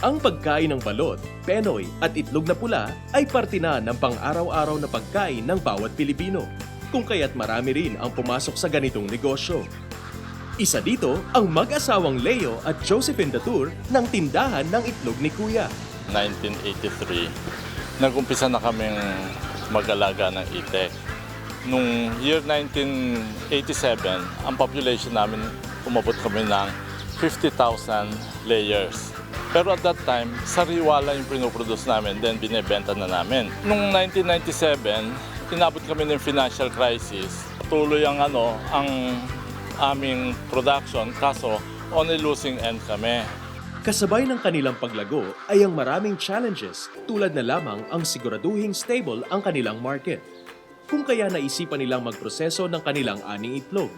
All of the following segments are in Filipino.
Ang pagkain ng balot, penoy at itlog na pula ay parte na ng pang-araw-araw na pagkain ng bawat Pilipino, kung kaya't marami rin ang pumasok sa ganitong negosyo. Isa dito ang mag-asawang Leo at Josephine Datur ng tindahan ng itlog ni Kuya. 1983, nag-umpisa na kaming mag-alaga ng itik. Nung year 1987, ang population namin umabot kami ng 50,000 layers. Pero at that time, sariwa lang yung pinoproduce namin, then binebenta na namin. Nung 1997, inabot kami ng financial crisis. Tuloy ang aming production, kaso on a losing end kami. Kasabay ng kanilang paglago ay ang maraming challenges tulad na lamang ang siguraduhing stable ang kanilang market. Kung kaya naisipan nilang magproseso ng kanilang aning itlog.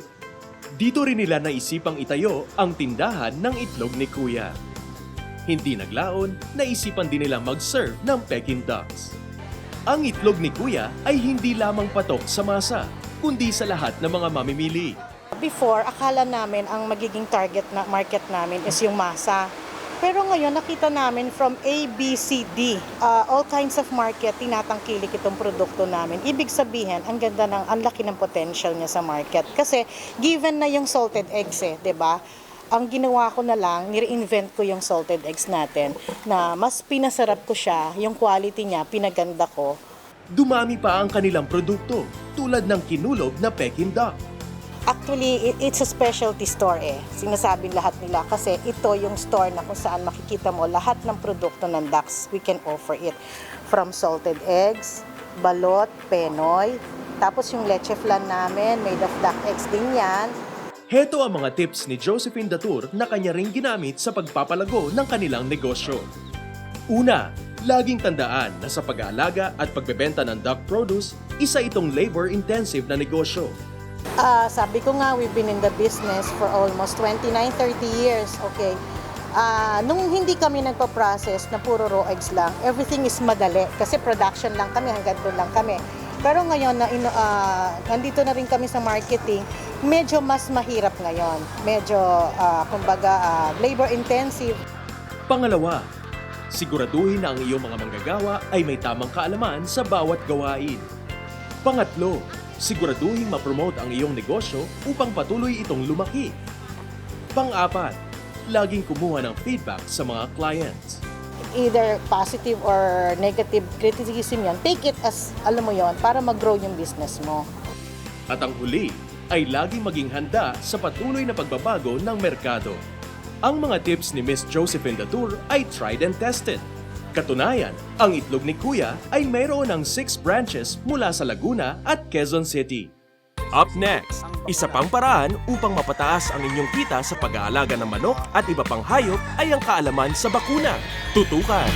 Dito rin nila naisipang itayo ang tindahan ng itlog ni Kuya. Hindi naglaon, naisipan din nila mag-serve ng Peking ducks. Ang itlog ni Kuya ay hindi lamang patok sa masa, kundi sa lahat ng mga mamimili. Before, akala namin ang magiging target na market namin is yung masa. Pero ngayon, nakita namin from A, B, C, D, all kinds of market, tinatangkilik itong produkto namin. Ibig sabihin, ang ganda ang laki ng potential niya sa market. Kasi, given na yung salted eggs diba? Ang ginawa ko na lang, nire-invent ko yung salted eggs natin, na mas pinasarap ko siya, yung quality niya, pinaganda ko. Dumami pa ang kanilang produkto, tulad ng kinulog na Peking duck. Actually, it's a specialty store Sinasabing lahat nila kasi ito yung store na kung saan makikita mo lahat ng produkto ng ducks. We can offer it. From salted eggs, balot, penoy, tapos yung leche flan namin, made of duck eggs din yan. Heto ang mga tips ni Josephine Datur na kanya ring ginamit sa pagpapalago ng kanilang negosyo. Una, laging tandaan na sa pag-aalaga at pagbebenta ng duck produce, isa itong labor-intensive na negosyo. Sabi ko nga, we've been in the business for almost 29-30 years, okay? Nung hindi kami nagpa-process na puro raw eggs lang, everything is madali kasi production lang kami, hanggang doon lang kami. Pero ngayon, nandito na rin kami sa marketing, medyo mas mahirap ngayon. Medyo, labor-intensive. Pangalawa, siguraduhin na ang iyong mga manggagawa ay may tamang kaalaman sa bawat gawain. Pangatlo, siguraduhin ma-promote ang iyong negosyo upang patuloy itong lumaki. Pang-apat, laging kumuha ng feedback sa mga clients. Either positive or negative criticism yan, take it as, alam mo yon, para mag-grow yung business mo. At ang huli, ay laging maging handa sa patuloy na pagbabago ng merkado. Ang mga tips ni Miss Josephine Datur ay tried and tested. Katunayan, ang itlog ni Kuya ay mayroon ng 6 branches mula sa Laguna at Quezon City. Up next, isa pang paraan upang mapataas ang inyong kita sa pag-aalaga ng manok at iba pang hayop ay ang kaalaman sa bakuna. Tutukan!